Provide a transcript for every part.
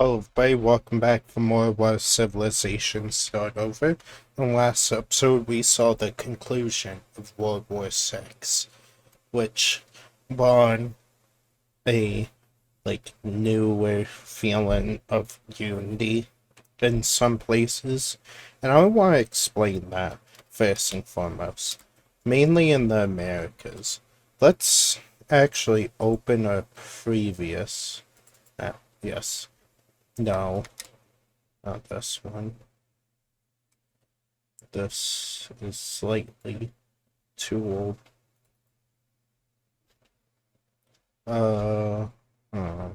Hello everybody, welcome back for more What If Civilizations Start Over. In the last episode we saw the conclusion of World War VI, which brought a newer feeling of unity in some places, and I want to explain that first and foremost, mainly in the Americas. Let's actually open a previous, yes. No, not this one. This is slightly too old. Uh, uh,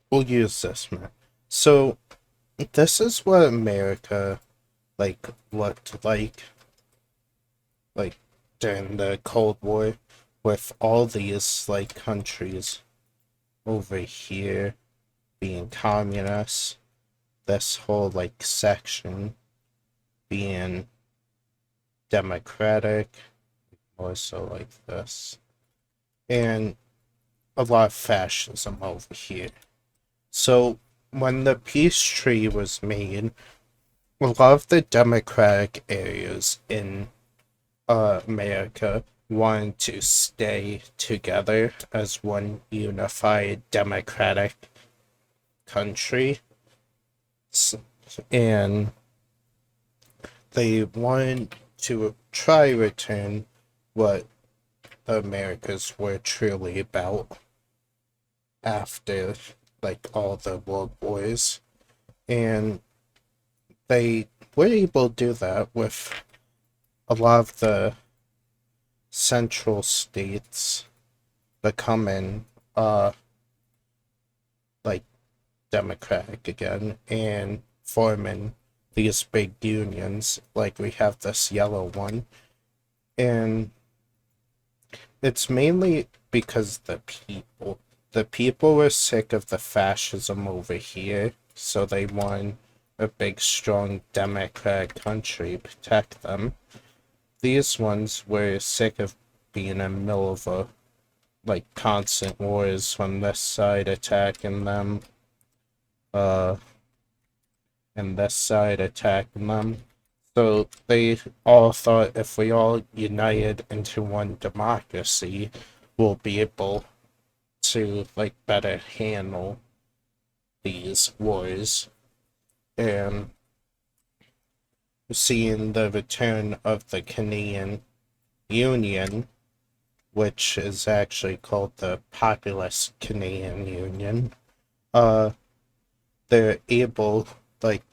we'll use this one. So, this is what America, looked like, during the Cold War, with all these, countries over here being communist, this whole, section being democratic, more so like this, and a lot of fascism over here. So, when the peace treaty was made, a lot of the democratic areas in America wanted to stay together as one unified democratic country, and they wanted to try return what the Americas were truly about after all the world wars, and they were able to do that with a lot of the central states becoming like democratic again and forming these big unions, like we have this yellow one. And it's mainly because the people were sick of the fascism over here, so they want a big strong democratic country to protect them. These ones were sick of being in the middle of a constant wars from this side attacking them, uh and this side attacking them. So they all thought if we all united into one democracy, we'll be able to better handle these wars. And seeing the return of the Canadian Union, which is actually called the Populist Canadian Union, they're able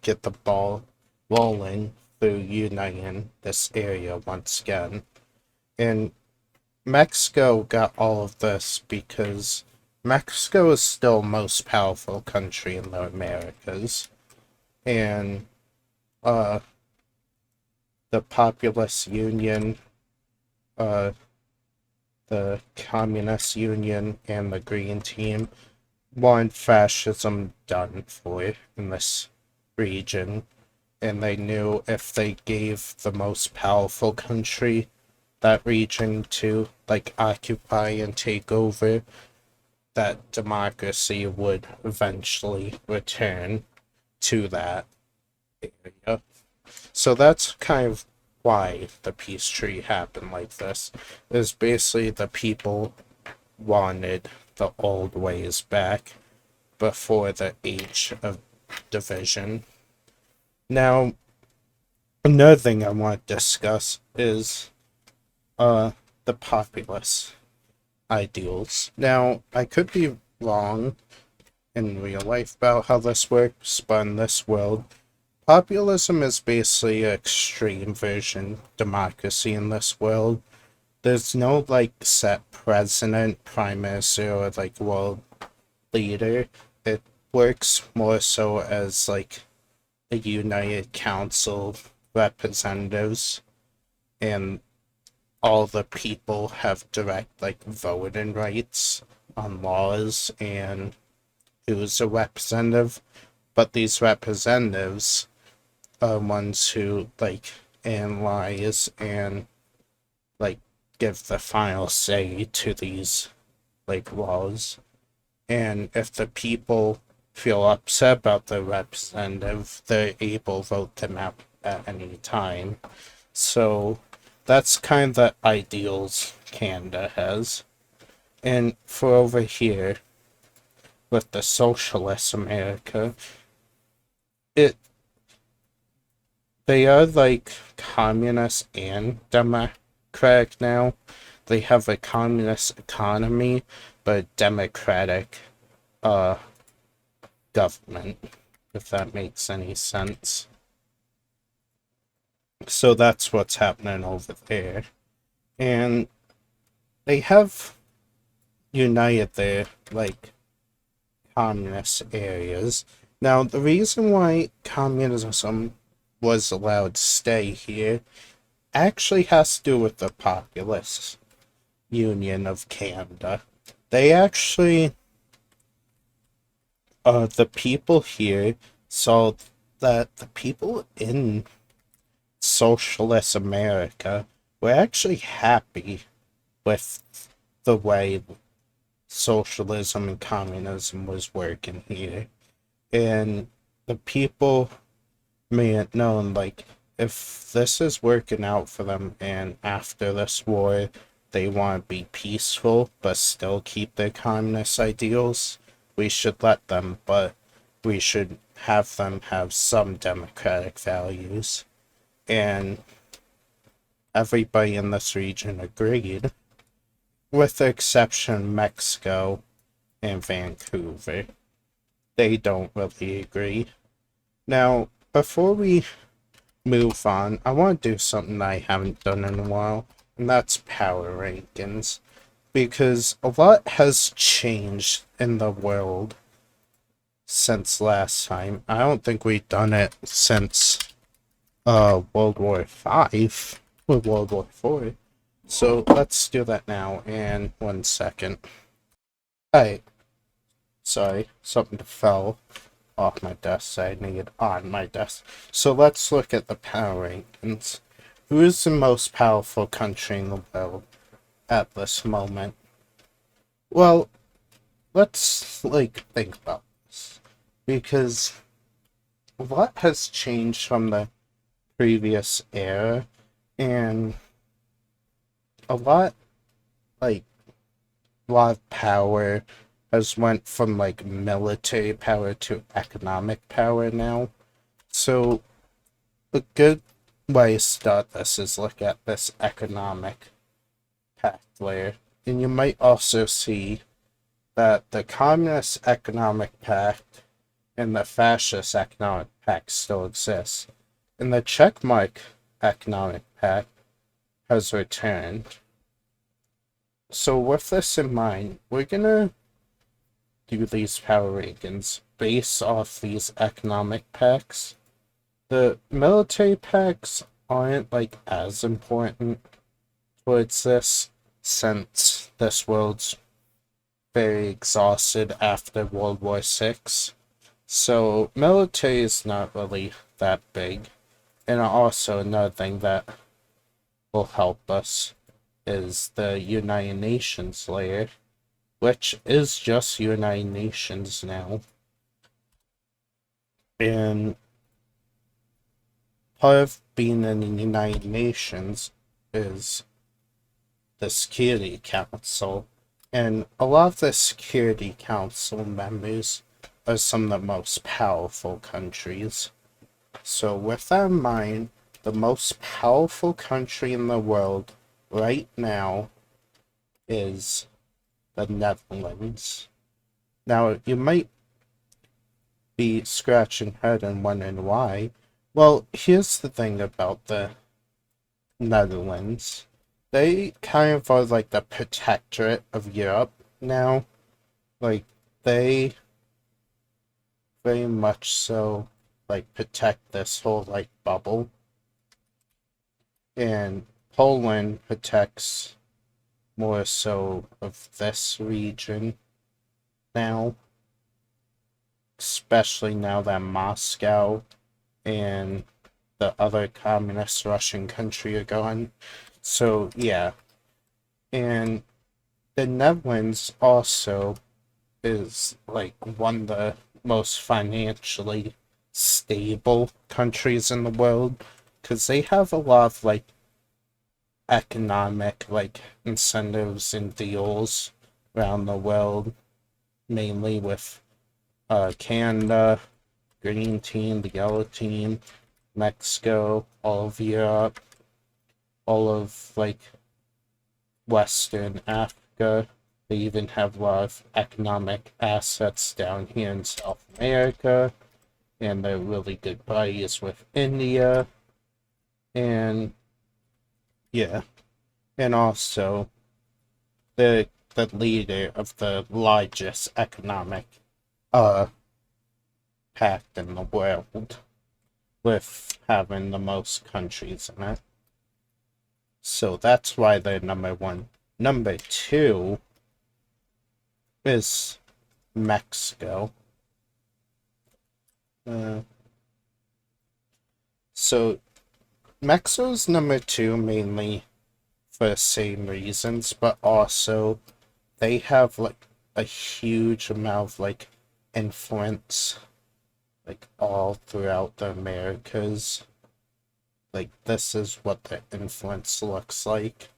get the ball rolling through uniting this area once again. And Mexico got all of this because Mexico is still most powerful country in the Americas, and the Populist Union, the Communist Union, and the Green Team want fascism done for in this region, and they knew if they gave the most powerful country that region to occupy and take over, that democracy would eventually return to that area. So that's kind of why the peace treaty happened like this. Is basically the people wanted the old ways back before the age of division. Now, another thing I want to discuss is the populist ideals. Now, I could be wrong in real life about how this works, but in this world, populism is basically an extreme version democracy in this world. There's no set president, prime minister, or world leader. It works more so as a united council of representatives, and all the people have direct voting rights on laws and who's a representative. But these representatives are ones who analyze and give the final say to these like laws. And if the people feel upset about their representative, they're able to vote them out at any time. So that's kind of the ideals Canada has. And for over here, with the socialist America, it they are like communist and democratic now. They have a communist economy, but democratic uh government, if that makes any sense. So that's what's happening over there. And they have united their like communist areas. Now the reason why communism was allowed to stay here actually has to do with the populace union of Canada. They actually the people here saw that the people in socialist America were actually happy with the way socialism and communism was working here. And the people made it known, like, if this is working out for them and after this war they want to be peaceful but still keep their communist ideals, we should let them, but we should have them have some democratic values. And everybody in this region agreed, with the exception of Mexico and Vancouver. They don't really agree. Now, before we move on, I want to do something I haven't done in a while, and that's power rankings. Because a lot has changed in the world since last time. I don't think we've done it since World War V or World War IV. So let's do that now, and 1 second. Alright, sorry, something fell off my desk, I need it on my desk. So let's look at the power rankings. Who is the most powerful country in the world at this moment? Well, let's think about this, because a lot has changed from the previous era, and a lot of power has went from military power to economic power now. So a good way to start this is look at this economic pact layer. And you might also see that the Communist Economic Pact and the Fascist Economic Pact still exist. And the Checkmark Economic Pact has returned. So with this in mind, we're gonna do these power rankings based off these economic pacts. The military pacts aren't as important towards this, since this world's very exhausted after World War VI. So military is not really that big. And also another thing that will help us is the United Nations layer, which is just United Nations now. And part of being in the United Nations is the Security Council. And a lot of the Security Council members are some of the most powerful countries. So with that in mind, the most powerful country in the world right now is the Netherlands. Now, you might be scratching your head and wondering why. Well, here's the thing about the Netherlands. They kind of are like the protectorate of Europe now. They very much so protect this whole bubble. And Poland protects more so of this region now, especially now that Moscow and the other communist Russian country are gone. So yeah, And the Netherlands also is like one of the most financially stable countries in the world because they have a lot of like economic like incentives and deals around the world, mainly with Canada, Green Team, the Yellow Team, Mexico, all of Europe, all of like Western Africa. They even have a lot of economic assets down here in South America, and they're really good buddies with India. And yeah, and also the leader of the largest economic uh pact in the world, with having the most countries in it. So that's why they're number one. Number two is Mexico. Uh, so Mexico's number two mainly for the same reasons, but also they have like a huge amount of like influence like all throughout the Americas. Like this is what the influence looks like.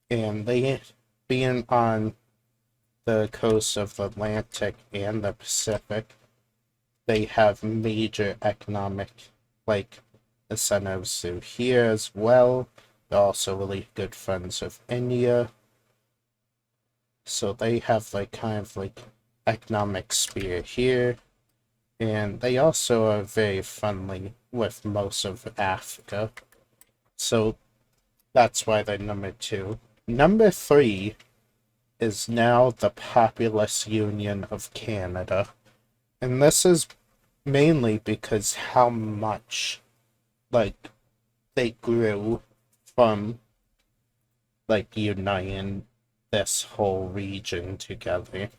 And they being on the coast of the Atlantic and the Pacific, they have major economic like incentives through here as well. They're also really good friends with India. So they have like kind of like economic sphere here. And they also are very friendly with most of Africa. So that's why they're number two. Number three is now the Populous Union of Canada. And this is mainly because how much like they grew from like uniting this whole region together.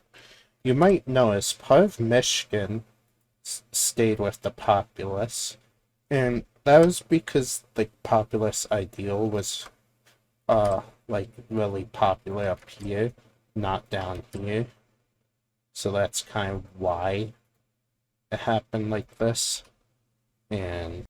You might notice part of Michigan stayed with the populace, and that was because the populace ideal was like really popular up here, not down here. So that's kind of why it happened like this. And